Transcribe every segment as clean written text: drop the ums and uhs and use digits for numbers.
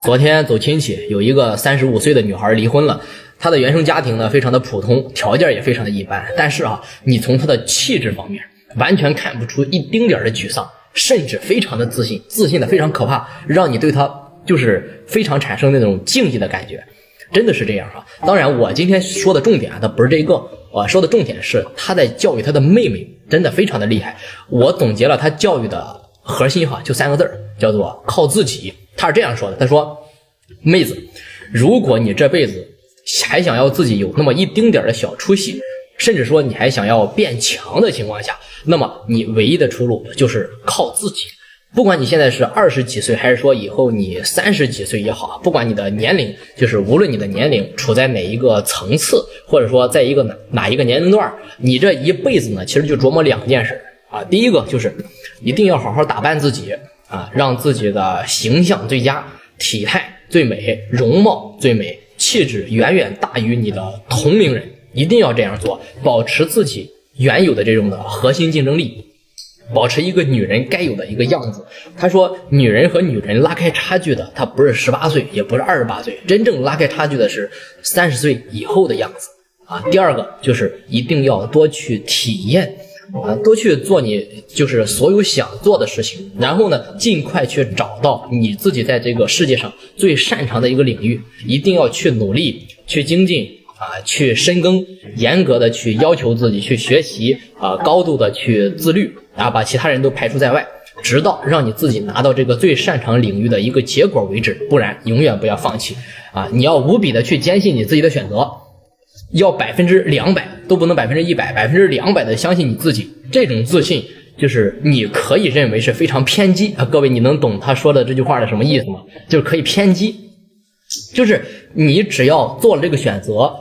昨天走亲戚，有一个35岁的女孩离婚了。她的原生家庭呢非常的普通，条件也非常的一般，但是你从她的气质方面完全看不出一丁点的沮丧，甚至非常的自信，自信的非常可怕，让你对她就是非常产生那种敬意的感觉，真的是这样当然我今天说的重点它不是这个，我说的重点是她在教育她的妹妹，真的非常的厉害。我总结了她教育的核心就3个字，叫做靠自己。他是这样说的，他说：妹子，如果你这辈子还想要自己有那么一丁点的小出息，甚至说你还想要变强的情况下，那么你唯一的出路就是靠自己。不管你现在是20几岁，还是说以后你30几岁也好，不管你的年龄，就是无论你的年龄处在哪一个层次，或者说在一个哪一个年龄段，你这一辈子呢其实就琢磨2件事第一个就是一定要好好打扮自己让自己的形象最佳，体态最美，容貌最美，气质远远大于你的同龄人，一定要这样做，保持自己原有的这种的核心竞争力，保持一个女人该有的一个样子。他说女人和女人拉开差距的，她不是18岁也不是28岁，真正拉开差距的是30岁以后的样子第二个就是一定要多去体验多去做你就是所有想做的事情，然后呢尽快去找到你自己在这个世界上最擅长的一个领域，一定要去努力去精进去深耕，严格的去要求自己，去学习高度的去自律把其他人都排除在外，直到让你自己拿到这个最擅长领域的一个结果为止，不然永远不要放弃你要无比的去坚信你自己的选择，要200%都不能100%，200%的相信你自己。这种自信就是你可以认为是非常偏激各位你能懂他说的这句话的什么意思吗？就是可以偏激，就是你只要做了这个选择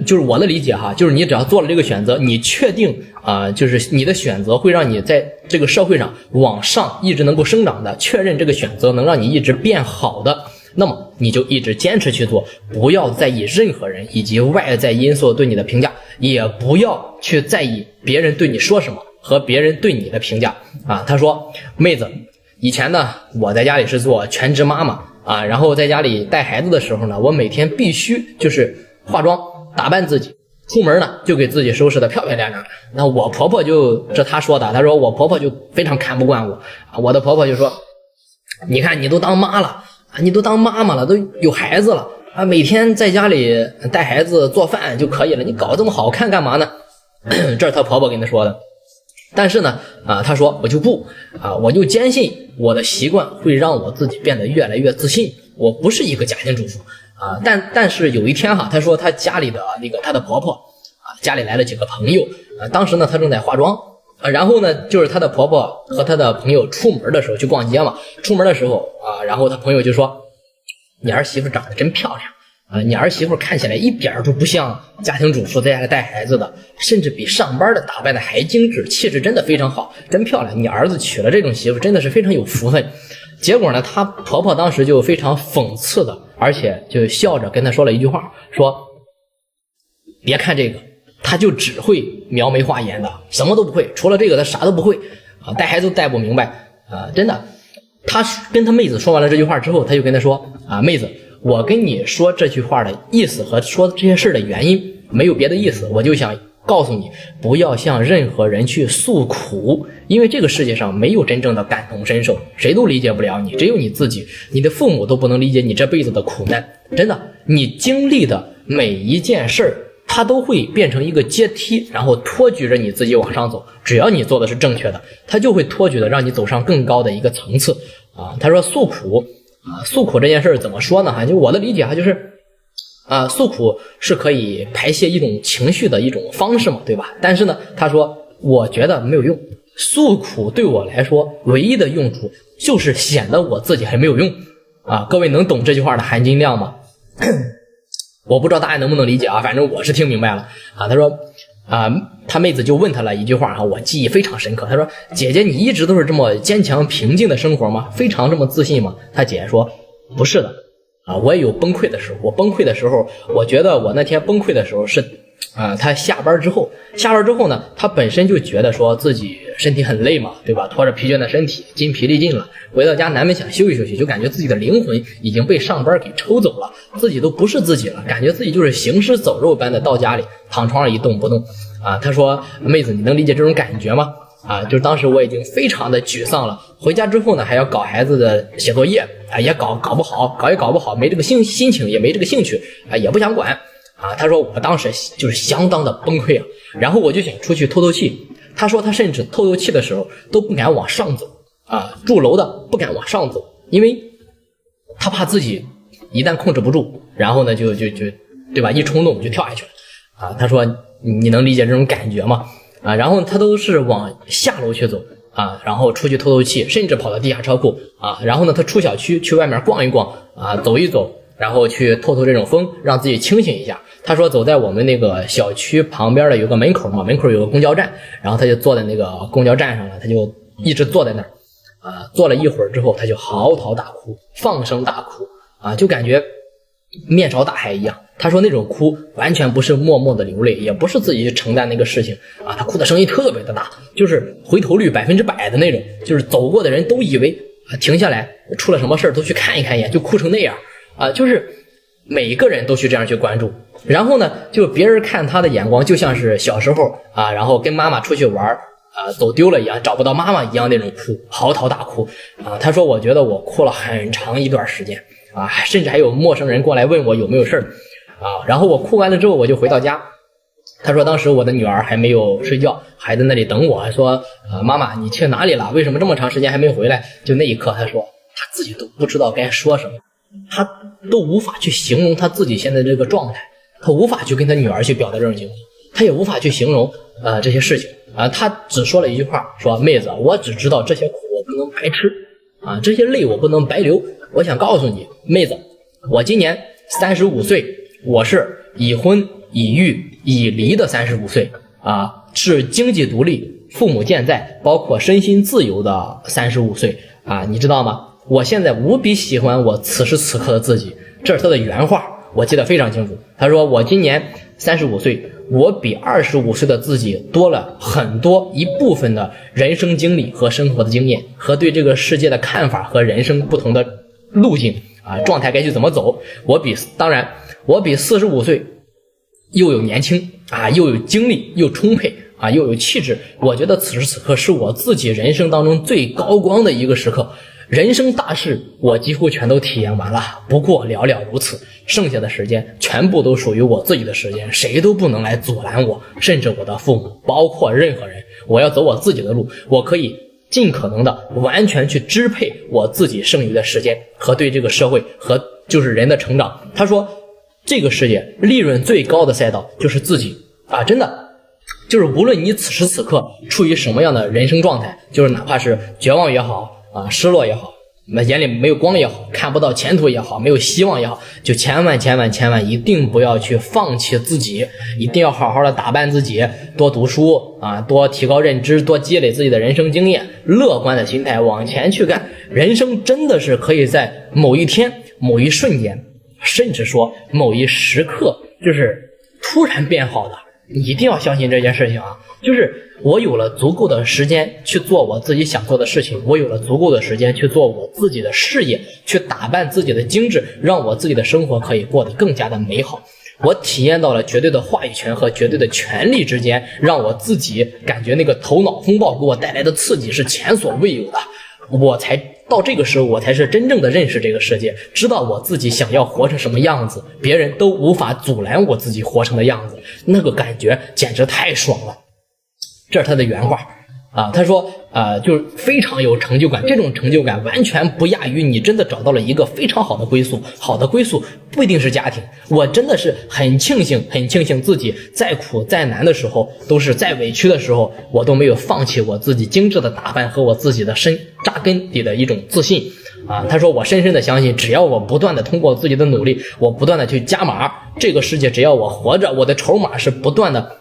就是我的理解就是你只要做了这个选择，你确定就是你的选择会让你在这个社会上往上一直能够生长的，确认这个选择能让你一直变好的，那么你就一直坚持去做，不要在意任何人以及外在因素对你的评价，也不要去在意别人对你说什么和别人对你的评价他说妹子，以前呢我在家里是做全职妈妈然后在家里带孩子的时候呢，我每天必须就是化妆打扮自己，出门呢就给自己收拾的漂漂亮亮。那我婆婆这她说的，她说我婆婆就非常看不惯我的婆婆就说，你看你都当妈了你都当妈妈了，都有孩子了每天在家里带孩子做饭就可以了，你搞这么好看干嘛呢这是她婆婆跟她说的。但是呢她说我就不我就坚信我的习惯会让我自己变得越来越自信，我不是一个家庭主妇但是有一天她说她家里的她的婆婆家里来了几个朋友当时呢她正在化妆然后呢就是她的婆婆和她的朋友出门的时候去逛街嘛，出门的时候然后她朋友就说，你儿媳妇长得真漂亮你儿媳妇看起来一点都不像家庭主妇在家里带孩子的，甚至比上班的打扮的还精致，气质真的非常好，真漂亮，你儿子娶了这种媳妇真的是非常有福分。结果呢她婆婆当时就非常讽刺的，而且就笑着跟她说了一句话，说别看这个她就只会描眉画眼的，什么都不会，除了这个她啥都不会带孩子都带不明白真的。她跟她妹子说完了这句话之后，她就跟她说妹子，我跟你说这句话的意思和说这些事的原因没有别的意思，我就想告诉你不要向任何人去诉苦，因为这个世界上没有真正的感同身受，谁都理解不了你，只有你自己，你的父母都不能理解你这辈子的苦难，真的，你经历的每一件事它都会变成一个阶梯，然后托举着你自己往上走，只要你做的是正确的，它就会托举的让你走上更高的一个层次他说诉苦诉苦这件事怎么说呢就我的理解就是诉苦是可以排泄一种情绪的一种方式嘛，对吧？但是呢他说我觉得没有用，诉苦对我来说唯一的用处就是显得我自己还没有用各位能懂这句话的含金量吗我不知道大家能不能理解反正我是听明白了他说他妹子就问他了一句话我记忆非常深刻，他说姐姐你一直都是这么坚强平静的生活吗？非常这么自信吗？他姐姐说不是的我也有崩溃的时候，我崩溃的时候我觉得我那天崩溃的时候是他下班之后呢，他本身就觉得说自己身体很累嘛，对吧？拖着疲倦的身体，筋疲力尽了，回到家难免想休息休息，就感觉自己的灵魂已经被上班给抽走了，自己都不是自己了，感觉自己就是行尸走肉般的到家里躺床上一动不动他说妹子，你能理解这种感觉吗？就是当时我已经非常的沮丧了，回家之后呢还要搞孩子的写作业也搞不好，搞不好，没这个心情，也没这个兴趣也不想管他说我当时就是相当的崩溃然后我就想出去透透气。他说他甚至透透气的时候都不敢往上走住楼的不敢往上走，因为他怕自己一旦控制不住，然后呢就对吧，一冲动就跳下去了他说你能理解这种感觉吗？然后他都是往下楼去走然后出去透透气，甚至跑到地下车库然后呢他出小区去外面逛一逛走一走，然后去透透这种风，让自己清醒一下。他说走在我们那个小区旁边的有个门口嘛，门口有个公交站，然后他就坐在那个公交站上了，他就一直坐在那儿坐了一会儿之后，他就嚎啕大哭，放声大哭就感觉面朝大海一样。他说那种哭完全不是默默的流泪，也不是自己去承担那个事情他哭的声音特别的大，就是回头率100%的那种，就是走过的人都以为停下来出了什么事都去看一眼，就哭成那样就是每一个人都去这样去关注。然后呢就别人看他的眼光就像是小时候然后跟妈妈出去玩走丢了一样，找不到妈妈一样那种哭，嚎啕大哭他说我觉得我哭了很长一段时间甚至还有陌生人过来问我有没有事儿然后我哭完了之后我就回到家。他说当时我的女儿还没有睡觉，还在那里等我，还说妈妈你去哪里了，为什么这么长时间还没回来？就那一刻他说他自己都不知道该说什么，他都无法去形容他自己现在这个状态，他无法去跟他女儿去表达这种情况，他也无法去形容这些事情他只说了一句话，说妹子我只知道这些苦我不能白吃这些泪我不能白流，我想告诉你妹子，我今年35岁，我是已婚已育已离的35岁是经济独立父母健在包括身心自由的35岁你知道吗？我现在无比喜欢我此时此刻的自己，这是他的原话，我记得非常清楚。他说我今年35岁，我比25岁的自己多了很多一部分的人生经历和生活的经验，和对这个世界的看法和人生不同的路径状态该去怎么走。当然我比45岁又有年轻又有精力又充沛又有气质，我觉得此时此刻是我自己人生当中最高光的一个时刻，人生大事我几乎全都体验完了，不过寥寥如此，剩下的时间全部都属于我自己的时间，谁都不能来阻拦我，甚至我的父母，包括任何人。我要走我自己的路，我可以尽可能的完全去支配我自己剩余的时间和对这个社会和就是人的成长。他说这个世界利润最高的赛道就是自己真的就是无论你此时此刻处于什么样的人生状态，就是哪怕是绝望也好失落也好，眼里没有光也好，看不到前途也好，没有希望也好，就千万一定不要去放弃自己，一定要好好的打扮自己，多读书多提高认知，多积累自己的人生经验，乐观的心态往前去干。人生真的是可以在某一天某一瞬间，甚至说某一时刻就是突然变好的，你一定要相信这件事情就是我有了足够的时间去做我自己想做的事情，我有了足够的时间去做我自己的事业，去打扮自己的精致，让我自己的生活可以过得更加的美好。我体验到了绝对的话语权和绝对的权利之间，让我自己感觉那个头脑风暴给我带来的刺激是前所未有的。我才到这个时候，我才是真正的认识这个世界，知道我自己想要活成什么样子，别人都无法阻拦我自己活成的样子，那个感觉简直太爽了。这是他的原话他说就是非常有成就感，这种成就感完全不亚于你真的找到了一个非常好的归宿。好的归宿不一定是家庭，我真的是很庆幸自己再苦再难的时候，都是再委屈的时候，我都没有放弃我自己精致的打扮和我自己的扎根底的一种自信他说我深深的相信，只要我不断的通过自己的努力，我不断的去加码，这个世界只要我活着，我的筹码是不断的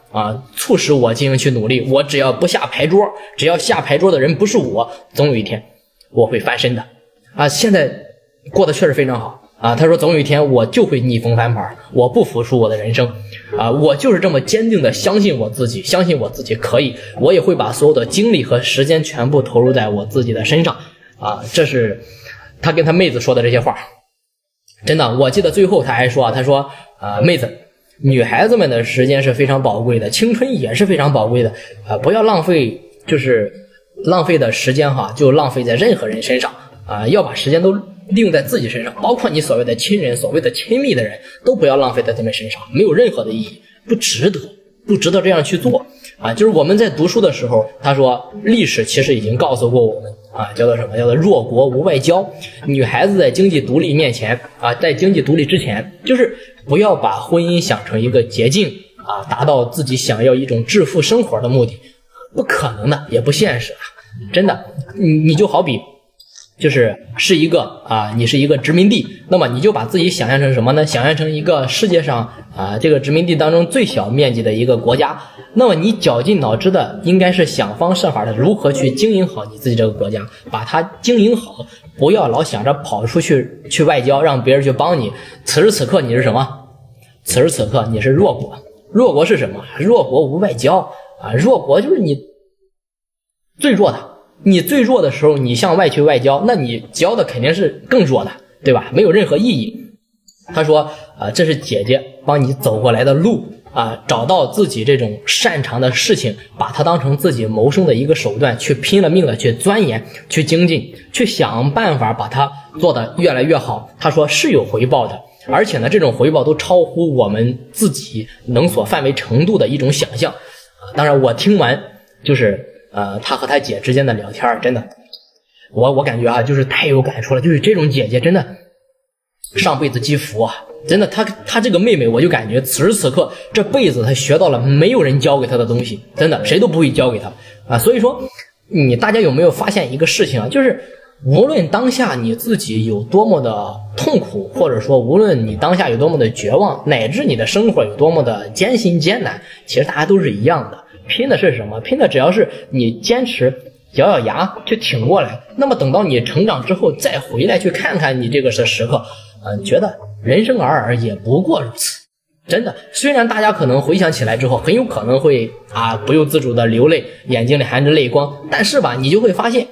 促使我进行去努力，我只要不下牌桌，只要下牌桌的人不是我，总有一天我会翻身的现在过得确实非常好啊，他说总有一天我就会逆风翻盘，我不服输我的人生啊，我就是这么坚定的相信我自己，相信我自己可以，我也会把所有的精力和时间全部投入在我自己的身上啊。这是他跟他妹子说的这些话。真的，我记得最后他还说他说妹子，女孩子们的时间是非常宝贵的，青春也是非常宝贵的不要浪费，就是浪费的时间就浪费在任何人身上要把时间都利用在自己身上，包括你所谓的亲人，所谓的亲密的人，都不要浪费在他们身上，没有任何的意义，不值得这样去做就是我们在读书的时候，他说历史其实已经告诉过我们叫做什么？叫做弱国无外交。女孩子在经济独立面前在经济独立之前，就是不要把婚姻想成一个捷径达到自己想要一种致富生活的目的，不可能的，也不现实真的。你就好比是一个你是一个殖民地，那么你就把自己想象成什么呢？想象成一个世界上这个殖民地当中最小面积的一个国家，那么你绞尽脑汁的应该是想方设法的如何去经营好你自己这个国家，把它经营好，不要老想着跑出去外交让别人去帮你。此时此刻你是什么？此时此刻你是弱国。弱国是什么？弱国无外交弱国就是你最弱的，你最弱的时候你向外去外交，那你交的肯定是更弱的，对吧？没有任何意义。他说这是姐姐帮你走过来的路找到自己这种擅长的事情，把它当成自己谋生的一个手段，去拼了命的去钻研，去精进，去想办法把它做得越来越好。他说是有回报的，而且呢这种回报都超乎我们自己能所范围程度的一种想象当然我听完他和他姐之间的聊天，真的我感觉就是太有感触了，就是这种姐姐真的上辈子积福真的她这个妹妹，我就感觉此时此刻这辈子她学到了没有人教给她的东西，真的谁都不会教给她所以说大家有没有发现一个事情就是无论当下你自己有多么的痛苦，或者说无论你当下有多么的绝望，乃至你的生活有多么的艰辛艰难，其实大家都是一样的，拼的是什么？拼的只要是你坚持咬咬牙去挺过来，那么等到你成长之后再回来去看看你这个时刻觉得人生尔尔也不过如此。真的，虽然大家可能回想起来之后很有可能会不由自主的流泪，眼睛里含着泪光，但是吧你就会发现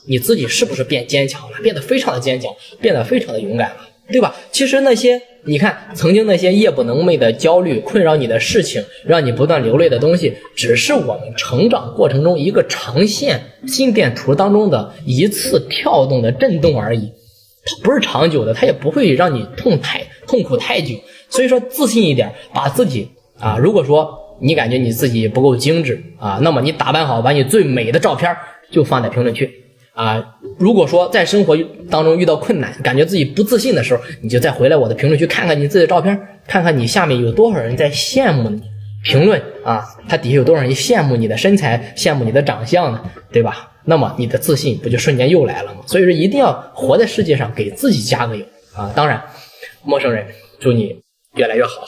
你自己是不是变坚强了，变得非常的坚强，变得非常的勇敢了，对吧？其实那些你看曾经那些夜不能寐的焦虑困扰你的事情，让你不断流泪的东西，只是我们成长过程中一个长线心电图当中的一次跳动的震动而已，它不是长久的，它也不会让你痛苦太久。所以说自信一点，把自己如果说你感觉你自己不够精致那么你打扮好，把你最美的照片就放在评论区如果说在生活当中遇到困难，感觉自己不自信的时候，你就再回来我的评论区看看你自己的照片，看看你下面有多少人在羡慕你，评论他底下有多少人羡慕你的身材，羡慕你的长相呢，对吧？那么你的自信不就瞬间又来了吗？所以说一定要活在世界上，给自己加个油当然陌生人祝你越来越好。